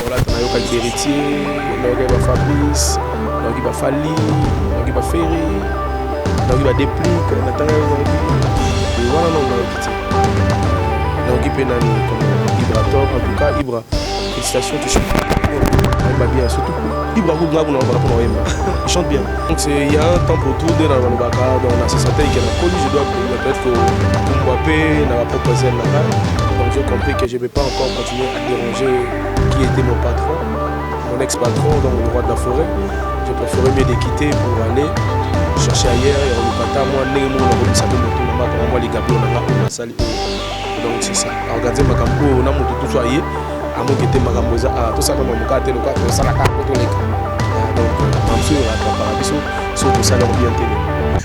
Voilà, tu as eu Héritier, Fabrice, Fali, Ferry, Déplique, Nathanaël, voilà, non, donc il peut comme Ibra Top, en tout cas Ibra, félicitations, tu chantes bien, surtout Ibra il chante bien. Donc il y a un temps pour tout dans le Baka, dans la société qui est connu, je dois peut-être que Mbappé n'a pas proposé la balle. Donc j'ai compris que je ne vais pas encore continuer à déranger qui était mon patron, mon ex-patron, donc le roi de la forêt. Je préférais mieux de quitter pour aller chercher ailleurs et on ne pas moi les gabions on a sali. Donc c'est ça. Regardez ma campo, on a mon tout soyez. À mon qui était ma gamboza, tout ça comme mon carte, le carte, ça la carte pour tous les cas. Donc, monsieur, sur tout ça, bien télé.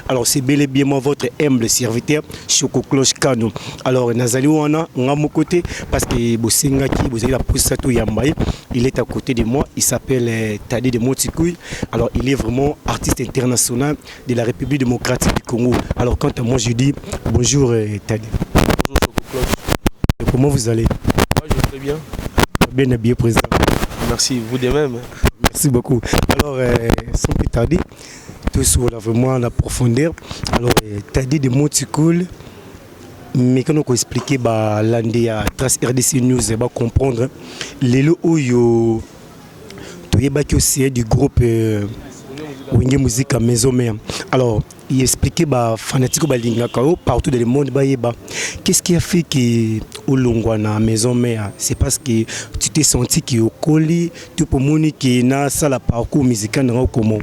Alors c'est bel et bien moi votre humble serviteur Choco Cloche Kano. Alors Nazali wana nga mon côté parce que Bosengaki vous avez la Poussato Yambaye, il est à côté de moi, il s'appelle Tadi de Montikoui. Alors il est vraiment artiste international de la République démocratique du Congo. Alors quant à moi je dis bonjour Tadi. Bonjour Choco Cloche. Comment vous allez? Moi je vais très bien. Bien présent. Merci, vous de même. Merci beaucoup. Alors sans plus tarder, tout sur vraiment la profondeur. Alors Tadi de Montikoui. Mais quand on explique l'année à Trace RDC News, va comprendre les lots où yo aussi du groupe Wenge Musique à Maison Mère. Alors il expliquait fanatique partout dans le monde qu'est-ce qui a fait que au Longwana Maison Mère? C'est parce que tu t'es senti que au colis tout pour moni qui na ça la parcours musical dans comment.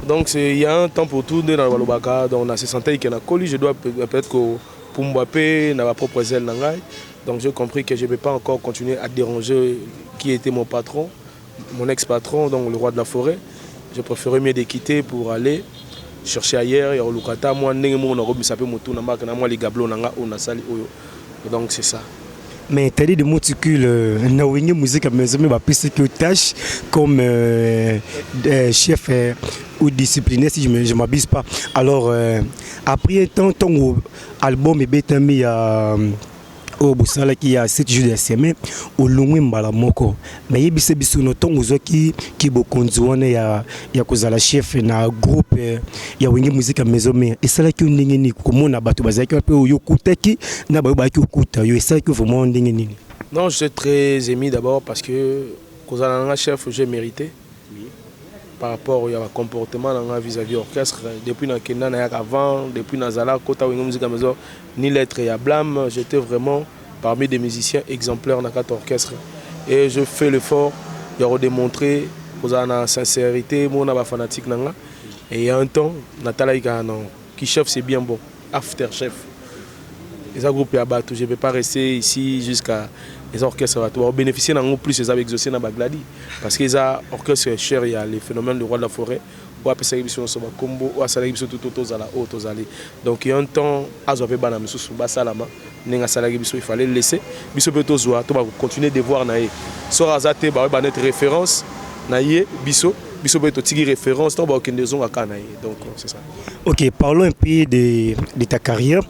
Donc il y a un temps pour tout dans le Balobaka, donc on a se senti qu'il y a un colis, je dois peut-être que pour Mbappé n'a pas proposé le Nangai. Donc j'ai compris que je ne vais pas encore continuer à déranger qui était mon patron, mon ex-patron, donc le roi de la forêt. Je préférais mieux de quitter pour aller chercher ailleurs. Et au Lukata, moi, les gablos, on a sali. Donc c'est ça. Mais tu as dit de Monticule, na Wenge Musique à Maison, mais plus que tâche comme chef ou disciplinaire, si je ne m'abuse pas. Alors, après un temps, ton album est bien mis à au Boussala qui a 7 jours de semaine, au Longwe Mbala Moko. Mais il y a des gens qui sont ya kozala chef na groupe ya Wenge Musique à Maison. Et ça là qui est comment na bato bazaki un peu yokutaki na babaki okuta yo ça que vraiment ndengeni. Non, je suis très ému d'abord parce que kozala chef j'ai mérité. Par rapport au comportement vis-à-vis de l'orchestre, depuis avant, depuis Nazala, Kota Wenge Musique à Maison, ni lettre et à blâme, j'étais vraiment parmi des musiciens exemplaires dans cet orchestre. Et je fais l'effort de démontrer la sincérité, mon fanatique. Et il y a un temps, Nathalie qui chef c'est bien bon, after chef. Les groupes à battre, je ne vais pas rester ici jusqu'à les orchestres vont bénéficier d'un plus des exaucés dans Bagladi parce que les orchestres chers il y a les phénomènes du roi de la forêt ou après ça ils sont sur combo ou à ça ils sont tout aux ala autres aller donc il y a un temps à zoper banam sous basalama nenga salagi biso il fallait laisser biso peut tozoa to va continuer de voir naé so razate ba ba notre référence naé biso peut tigi référence to ba aucune raison à kanaé donc c'est ça. OK, parlons un peu de ta carrière.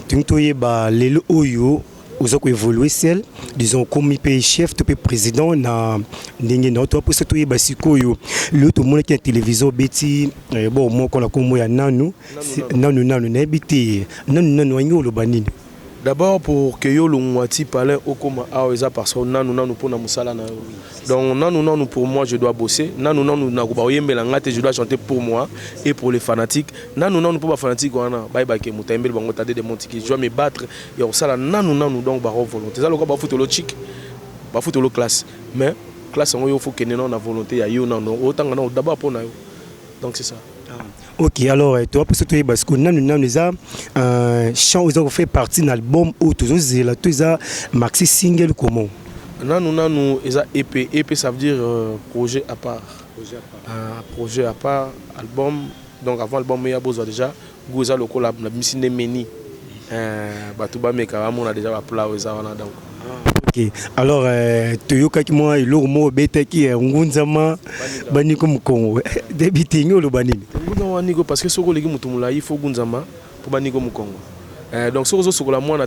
Tu toyé ba lelo oyo aux autres évoluer celle disons comme pays chef tu peux président na ndenge na toi pour surtout basiko yo le tout monde qui a télévision beti bon moi qu'on a comme ya nanu na biti nanu wanyo lo banini. D'abord pour que yo longwati parler au comment aza parce que nanu pour na musala na donc nanu pour moi je dois bosser nanu na ko ba yembela ngate je dois chanter pour moi et pour les fanatiques nanu pour les fanatiques wana bye bye ke mutembele bango tade de montiki je dois me battre et au sala nanu donc ba volonté ça le ko ba footolo chic ba footolo classe mais classe on yo faut que non na volonté ya yo non autant non d'abord pour na yo donc c'est ça. OK, alors toi pour surtout parce que nanu ça chant ils ont fait partie de l'album ou toujours là tout ça maxi single comment nanu eza EP ça veut dire projet à part projet à part album donc avant l'album il y a besoin déjà goza le collab na misine meni batuba meka on a déjà la plat eza wana donc. OK, alors toyoka ki moi iloko mo betaki ngunzama bani comme Congo débitingo lo banini ngunzama parce que soko leki mutumula il faut ngunzama pour bani comme Congo. Donc si vous avez un moi,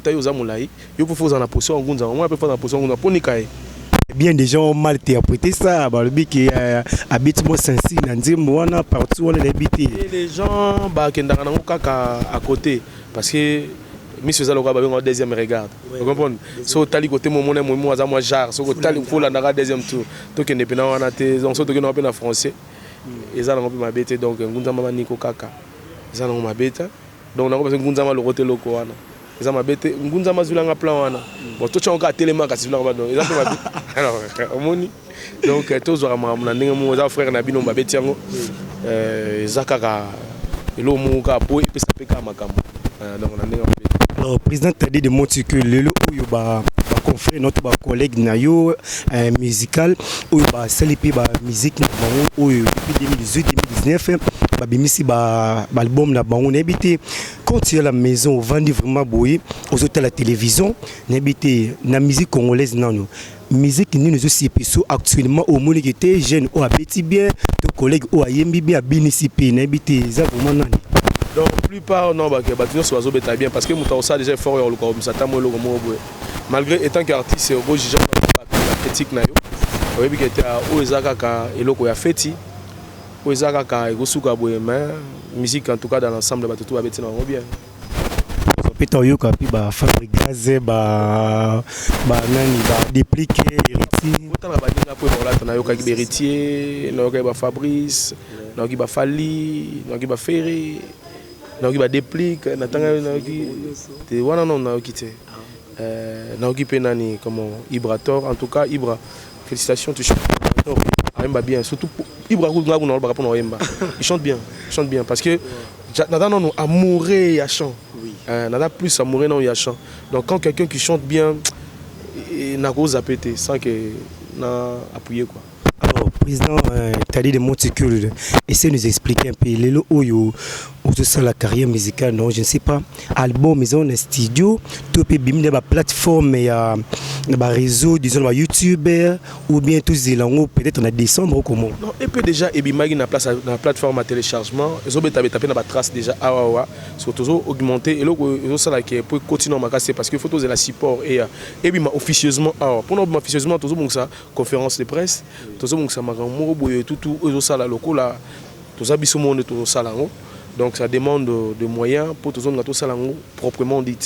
yo pour faire en position ngunzama moi peut faire en position ngunzama pour nikaye bien des gens ont mal interprété ça. Le but qui habite moi sensi Nandimo partout on habité. Les gens qui sont à côté parce que Monsieur Zaloka a deuxième regard. Vous comprenez? So tali côté mon moi moi jar. So tali faut la deuxième tour. Donc indépendant on a été donc surtout que nous appelle en français. Et ça on peut m'habiter donc ngunza mama niko kaka. Ça on m'habite. Donc on a besoin ngunza mama le côté loko wana. Ça m'habite ngunza mazulanga plan wana. Bon tout on ka tellement ka zulanga donc ça peut m'habiter. Alors omoni donc tous aura na ndenge mo za frère na bino m'habite yango. Zakaka elo mu ka po et pesa peka makambo. Donc on a ndenge alors, président Tadi de Monticule, le confrère notre collègue Nayo musical, où il va célébrer la musique depuis 2018-2019, il album la banque habité. Quand tu es à la maison, on vend vraiment bouillir aux hôtels à la télévision, n'habité la musique congolaise non. Musique nous nous aussi actuellement au monde qui était jeune ou habité bien, ton collègue ou ayembi bien bénéficié n'habité ça vraiment non. Donc la plupart non bien parce que Moutaosa déjà fort malgré étant qu'artiste c'est au juge la critique na yo oyebi que était au ezaka eloko ya feti au ezaka egosuka boye mais musique en tout cas dans l'ensemble ba tout abeti na bien peta yoka pi ba fabriquer ba nani ba dépliquer héritier otala ba dinga po ba na yoka ki héritier na yoka ba Fabrice na yoka ba Fali na yoka ba Ferré na yoka ba déplique na tanga na yoka te wana non na yoka te na yoka pe nani comment Ibrator en tout cas Ibra félicitations tu chantes bien surtout Ibra il chante bien parce que nada non amoureux ya chant nada plus amoureux non ya chant donc quand quelqu'un qui chante bien n'a pas zapété sans que na appuyer quoi. Alors président Tadi de Monticule essaie de nous expliquer un peu les oyo autour de la carrière musicale non je ne sais pas album maison studio tout peut bimner la plateforme et ba réseau disons YouTube ou bien tous les langues peut-être en décembre comment non et puis déjà ebimagi na place na plateforme à téléchargement ils ont tapé na ba trace déjà awa surtout augmenter et là ça là qui pour continuer ma casse parce qu'il faut tous la support et ebima officieusement pour nous officieusement tous donc ça conférence de presse tous donc ça makambo boye tout ils ça là loko là tous abiso monde tout ça là donc ça demande de moyens pour tous on tout ça là proprement dit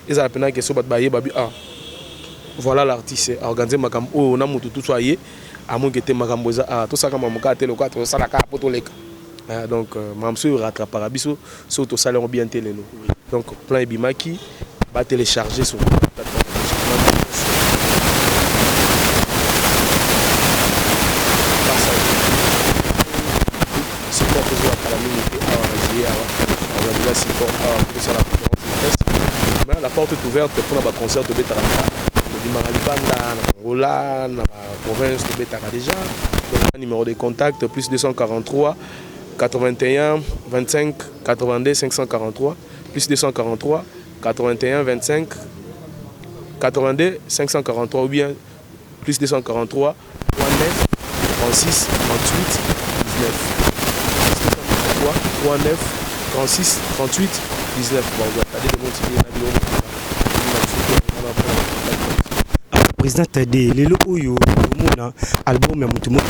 et ça peine que so bat baye babi voilà l'artiste organiser makambo on a mutu tout soyé à mon que te makambo za tout ça comme mon cas télé quoi tout ça la ka pour tous les donc mamsou rattrape biso sur tout ça là bien télé donc plan ebimaki va télécharger sur la porte est ouverte pour un concert de Betaraka, de Maralibanda, Angola, dans la province de Betaraka déjà. Le numéro de contact plus 243 81 25 82 543 plus 243 81 25 82 543 ou bien plus 243 39 36 38 19 39 36 38 19 président Tadi lelo oyo mona album ya mutu moko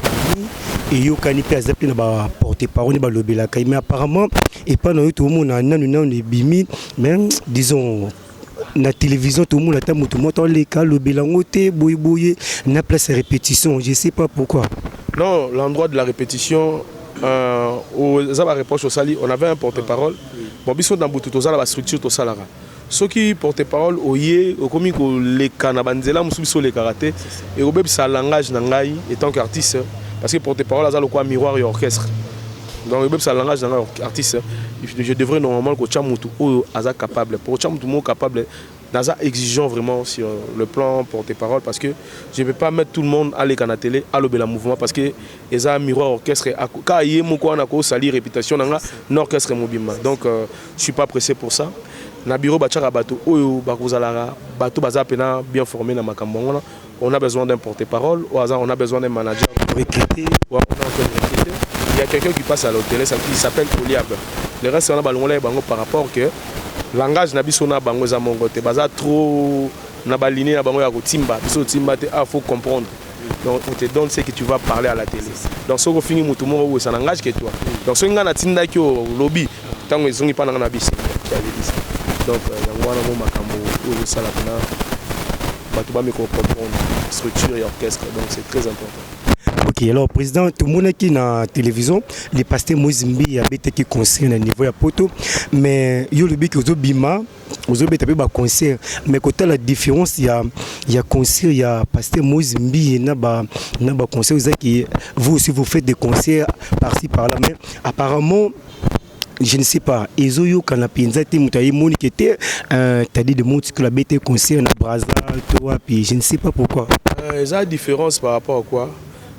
et yo kanipe azapli na ba porter parole ba lobela kai mais apparemment et pas no tout mona nanu bimi mais disons na télévision tout monde ta mutu moto les cas lobela ngote boye na place répétition je sais pas pourquoi non l'endroit de la répétition aux aba reproche au sali on avait un porte-parole bon biso dans butu tozala ba structure to salara ceux qui porte-parole oye okomi ko le kanabanzela musubiso le karaté et obeb sa langage na ngai étant qu'artiste parce que porte-parole azalo quoi miroir et orchestre donc obeb sa langage na artiste je devrais normalement ko chamutu o aza capable pour chamutu mo capable naza exigeant vraiment sur le plan porte-parole parce que je ne peux pas mettre tout le monde à l'écran à télé à l'obéla mouvement parce que les a miroir orchestre quand il y a mon quoi on a sali réputation dans l'orchestre mobile donc je suis pas pressé pour ça na bureau bachara bato oyo bakozalara bato baza pena bien formé na makambo on a besoin d'un porte-parole au hasard on a besoin d'un manager recruté ou on a recruté il y a quelqu'un qui passe à l'hôtel il s'appelle Oliab le reste on a balongolé bango par rapport que langage na biso na bango za mongo te baza trop na baline na bango ya kotimba biso timba te faut comprendre donc on te donne ce que tu vas parler à la télé. Donc ce qu'on finit mutumo ça n'engage que toi. Donc ce ngana tinda ki au lobby tango ezongi pa na bisi qui avait dit ça. Donc yango wana mo makambo o sala na batu ba me comprendre structure et orchestre, donc c'est très important. Ok, alors président, tout le monde qui est dans la télévision, les pasteurs Mozimbi a été qui concert à niveau de Poto, mais il y a le but que vous bima, vous avez été un concert, mais quand la différence, il y a concert, il y a pasteur Mozimbi, il y a concert, vous aussi vous faites des concerts par-ci par-là, mais apparemment je ne sais pas, Ezoyo quand la pinza te mutaye moni qui était t'as dit de monde que la bête concert na Brazza toi puis je ne sais pas pourquoi. Il y a une différence par rapport à quoi?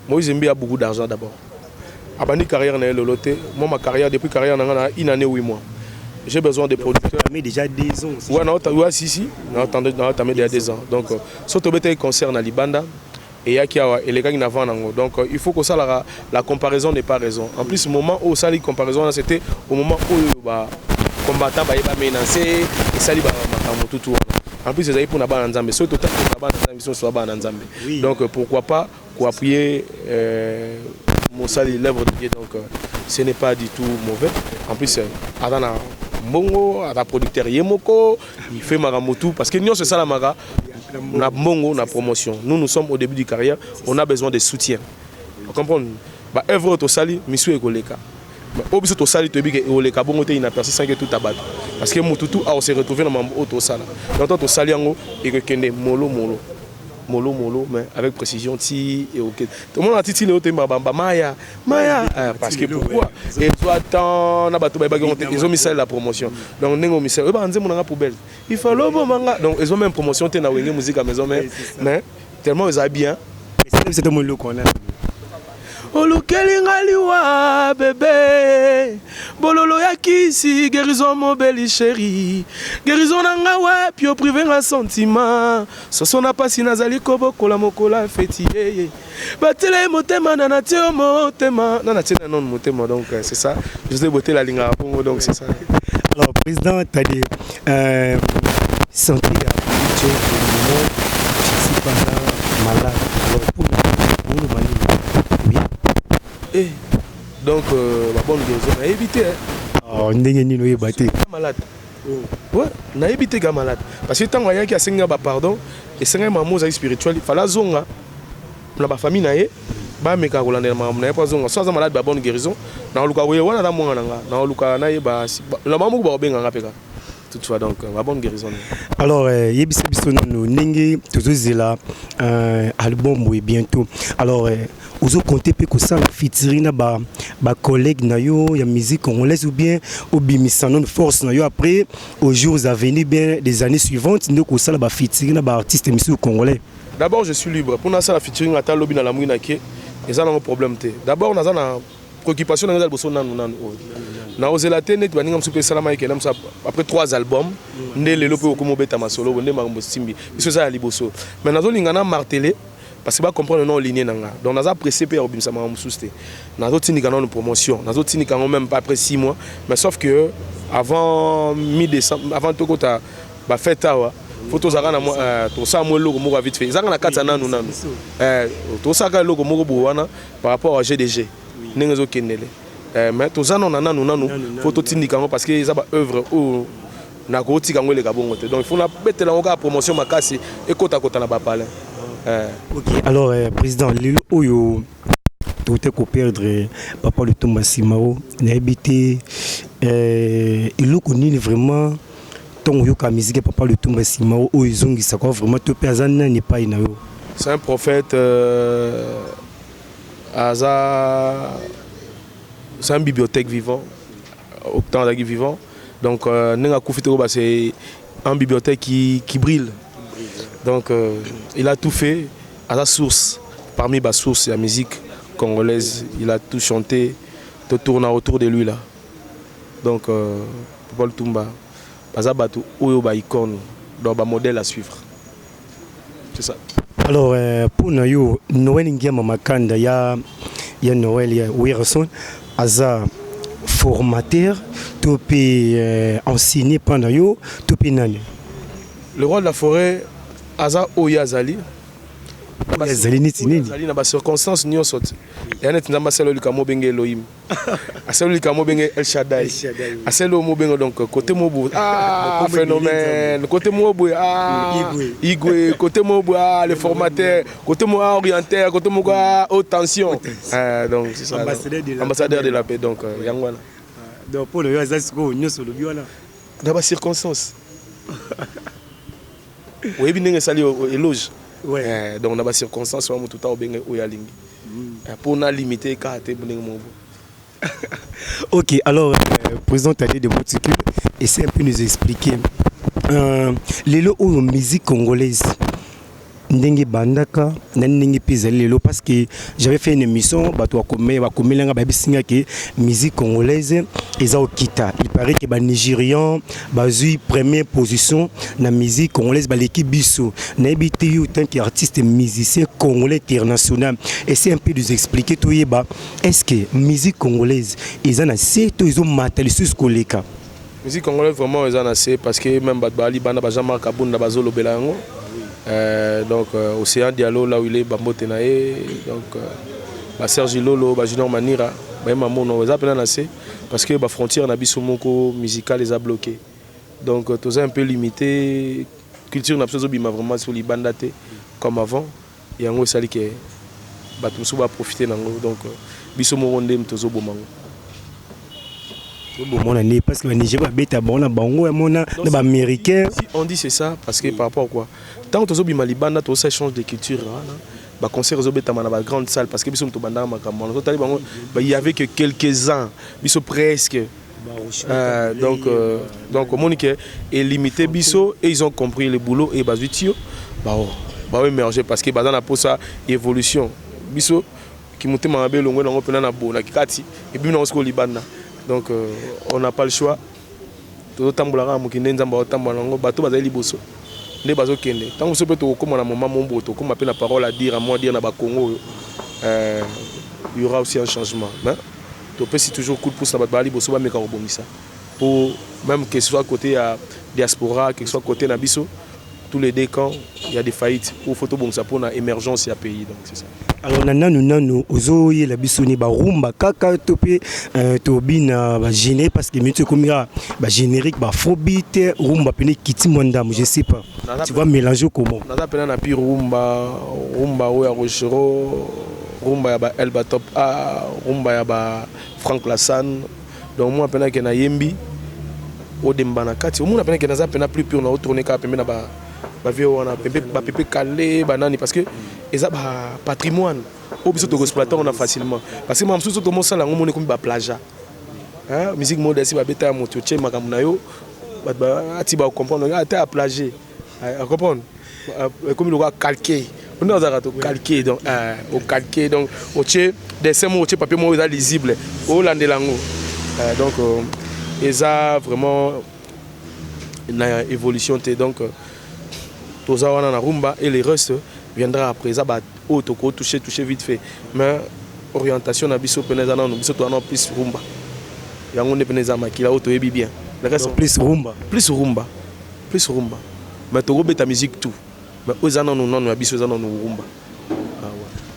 Moi Zimbi a beaucoup d'argent d'abord. Abani carrière na loloté, moi ma carrière depuis carrière na une année 8 mois. J'ai besoin de producteurs. Mais déjà 2 ans. Ouais non, si. Non, t'as mis déjà 2 ans. Donc surtout bête concert na Libanda. Et les gars qui n'avaient donc il faut que ça la comparaison n'est pas raison. En plus, le moment où ça la comparaison c'était au moment où bah combattant bah menacé et ça bah tout. En plus les pour na ba nzambe, so total na ba nzambe so ba nzambe. Donc pourquoi pas appuyer mon sali l'œuvre de Dieu, donc ce n'est pas du tout mauvais. En plus Adana Mbongo, Ada producteur Yemoko, il fait Maramotu parce que nous c'est ça la Mara. Na Mbongo, na promotion. Nous sommes au début de carrière, on a besoin de soutien. Vous comprenez? Bah œuvre to sali, misu e koleka. Mais obiso to sali to bi ke oleka bongo te ina persi sans que tout abat. Parce que mututu a se retrouver dans mambo to sala. Donc to sali yango et que kende molo mais avec précision ti et OK. Tout le monde a titi le temba bamba maya parce que pourquoi? Et toi tant na bato ba ils ont mis ça la promotion. Donc nengo mi ça e ba nze monanga poubelle. Il faut le manga. Donc ils ont même promotion te na wenge musique à maison mais tellement ils ont bien. C'est tout le qu'on a. Olukelinga liwa bébé bololo ya kisi guérison mon belle chérie guérison nanga wa pio privé nga sentiment soso na pasi nazali kobokola mokola fetiye batele motema na natio motema na natina non motema donc c'est ça je sais botter la linga bongo donc c'est ça. Alors président t'as dit santé à je suis pas là malade alors pour le mali. Eh, donc, la bonne guérison, on a évité. On est malade. Ouais, on a évité les malades. Parce que tant qu'il y a qui a pardon, et c'est un maman spirituel, il fallait zonga. Dans la famille, ba meka kolanda maman na pas zonga. Soit malade, ba bonne guérison. Na luka we wana na mwana nga. Na luka na yeba. La maman ko ba benga ngapeka. Toutefois donc la bonne guérison. Alors yebisa biso no ningi tozozela album oui bientôt. Alors vous comptez que ça la featuring ba collègue na yo ya musique congolaise ou bien au bimisanon force na yo après aux jours à venir bien des années suivantes nous que ça la featuring ba artiste musique congolais. D'abord je suis libre pour ça la featuring ata lobby na la mouina ke ça n'a pas problème té. D'abord on a na préoccupation na bosso nanu na ozela te net baninga msupe salama yake na après 3 albums ndé lelo pe ko mobeta masolo ndé makambo simbi biso ça ya liboso mais nazo lingana marteler parce que ba comprendre non ligne nanga donc naza pressé pe obimsa makambo souste nazo tinika non promotion nazo tinika même pas après 6 mois mais sauf que avant mi-décembre avant to kota ba fête awa photo zaka na to sa mo logo moko vite fait zaka na kata nanu to saka logo moko bowana par rapport à GDG nengezo kenele mais tous ça non photo tindika parce que ça ba œuvre ou na ko tika ngole ka bongo te donc il faut na betela nga promotion makasi et kota na ba palais. OK alors président lilo oyo tout est ko perdre papa le Tumba Simao na habité il lo koni vraiment ton yo ka musique papa le Tumba Simao oyo zongi ça quoi vraiment to pezana ni pas ina yo. C'est un prophète c'est une bibliothèque vivant, autant d'agis vivant. Donc, c'est une bibliothèque qui brille. Donc, il a tout fait à la source. Parmi les sources, la musique congolaise, il a tout chanté, tout tourne autour de lui là. Donc, Paul Tumba, Bazabatu, Oyoba icône, donc un modèle à suivre. C'est ça. Alors, pour nous, Noël Nguema Makanda, il y a Noël Wilson. Aza formateur, tout peut enseigner pendant yo, tout peut nani. Le roi de la forêt, Aza Oyazali, azali na ba circonstances nyonso te ya net nzamba selo likamo benge Elohim aselo likamo benge El Shaddai aselo mo benge donc côté mobu phénomène côté mobu igwe côté mobu les formateurs côté mo orientaire côté mo haute tension donc c'est ça ambassadeur de la paix donc yangwana donc pour le yazasiko nyonso le biwana dans ba circonstances oui bien que ça éloge donc dans ba circonstances vraiment tout temps bien oyalingi pour na limiter kate boneng mobo. Ok, alors président Tadé de Motikul essaie un peu nous expliquer les lots ou musique congolaise ndenge bandaka na ndenge pesa lelo parce que j'avais fait une émission bato bakomelanga babisinga ke musique congolaise eza okita il paraît que ba nigérian bazui première position na musique congolaise ba l'équipe biso na ebité yo tant qu'artiste musicien congolais international et c'est un peu de expliquer to yeba est-ce que musique congolaise eza na seto izo matalisus koleka musique congolaise vraiment eza na c'est parce que même bato bali bana ba Jean-Marc Kabunda bazolo belango. Donc Océan Diallo là où il est Bambote Nae donc Serge Lolo Junior Manira mamono eza pena nassé parce que la frontière na biso moko musical les a bloqués donc tout un peu limité culture na biso bima vraiment sur libanda te comme avant yango sali que bato so ba profiter nango donc biso moko ndem tozo bomango parce que les Nigériens bêta bon na bango mona na ba américain si on dit c'est ça parce que par rapport à quoi tant que tozo bima libanda to ça change de culture ba concert zo bêta na ba grande salle parce que biso to banda makambo to tali bango il y avait que quelques-uns biso presque donc Monique est limité biso et ils ont compris le boulot et bazutio bah émerger parce que bazana pour ça évolution biso qui monte mabe longo longo pena na bona kikati et puis on se libanda. Donc on n'a pas le choix. Tout tambola mukinde nzamba otambola ngo bato bazali liboso. Nde bazo kende. Tant que peut to comme na moment mon boto comme appelle la parole à dire à moi dire na ba Congo il y aura aussi un changement. Mais to peut si toujours coup de pouce na bato bali boso ba meka robomisa. Pour même que ce soit côté à diaspora, que ce soit côté na biso, tous les deux camps, il y a des faillites pour photo bon ça pour na émergence ya pays donc c'est ça. Alors nanu ozoye la bisoni ba rumba kaka topé tobina ba générique parce que mieux comme ba générique ba phobite rumba pene kiti mondam je sais pas tu vas mélanger comment nada pena na pi rumba oya rochero rumba ya ba Elba Top A rumba ya ba Frank Lassane donc moi pena que na yembi o demba na kati o mona pena que na pena plus pur na retourner ka pembe na ba vieux wana pépé calé banani parce que eza ba patrimoine au biso to exploiter on a facilement parce que même sous to mosala ngomone comme ba plage musique moderne si ba beta moto tche makambo na yo ba ati ba comprendre ata à plager à comprendre comme le calqué on a za to calqué donc au calqué donc au tche dessin mo tche papier mo eza lisible au landelango donc eza vraiment une évolution donc Tozawana na rumba et les restes viendra après ça bah toko toucher vite fait mais orientation na biso peneza na biso to na plus rumba yango ne peneza makila auto yebi bien le reste plus rumba mais to beta musique tout mais ozana non na biso ozana no rumba.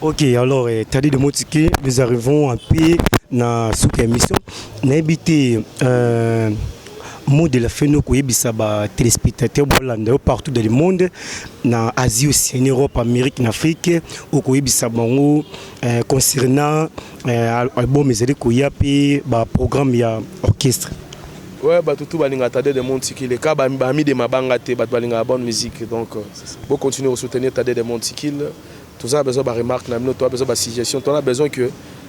Ok, alors Tadé de Motikul nous arrivons un peu na sous émission na habité mot de la fin nous koyebisa ba téléspectateurs bolanda partout dans le monde na Asie aussi en Europe Amérique en Afrique au koyebisa bango concernant album ezali koyapi ba programme ya orchestre. Ouais bah tout balinga Tadé de Motikul les cas ba mi de mabanga te ba balinga bonne musique donc bon continuer à soutenir Tadé de Motikul tout ça a besoin ba remarque na nous toi besoin ba suggestion tu as besoin que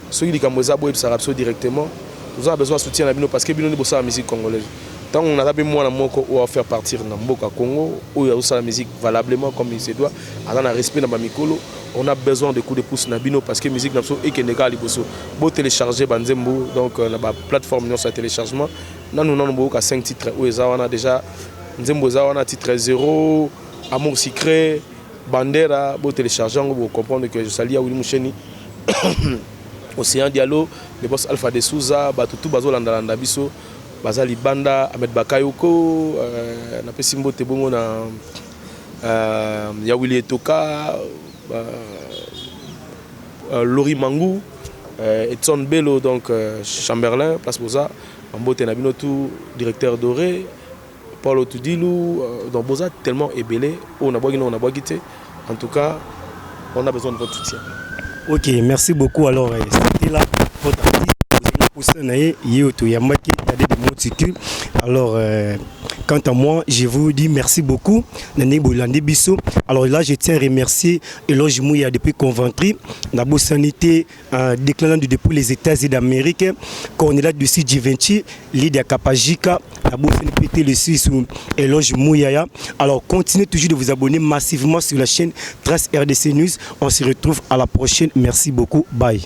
ceux qui kamoza boy ça rapso directement tout ça a besoin soutien na bino parce que bino ni bossa la musique congolaise. Tant on a moi la moko ou à faire partir dans Mboka Congo où il y a la musique valablement comme il se doit alors on a respect dans Bamikolo on a besoin de coups de pouce nabino parce que musique n'abso et que nega liboso beau télécharger banzembo donc la plateforme non ça téléchargement nous avons 5 titres où on a déjà nzembo on a titre 0 amour secret bandera beau télécharger on va comprendre que je salue à Willy Moucheni Océan Diallo le boss Alpha de Souza batutu bazo landa biso Bazali Banda, Ahmed Bakayoko, na Pesimbo Tebongo na Yawili Etoka, Laurie Mangou, Edson Bello, donc Chamberlain, place Boza, Ambote Nabinotu, directeur Doré, Paul Otudilou, donc Boza tellement ébélé, on a quitté. En tout cas, on a besoin de votre soutien. Ok, merci beaucoup. Alors, c'était là votre artiste. Alors, quant à moi, je vous dis merci beaucoup. Alors là, je tiens à remercier Eloge Mouya depuis Conventry, Nabo Sanité, déclarant depuis les États-Unis d'Amérique, Cornelia du G20, Lydia Kapajika, Nabo Sanité le Suisse, Eloge Mouya. Alors, continuez toujours de vous abonner massivement sur la chaîne Trace RDC News. On se retrouve à la prochaine. Merci beaucoup. Bye.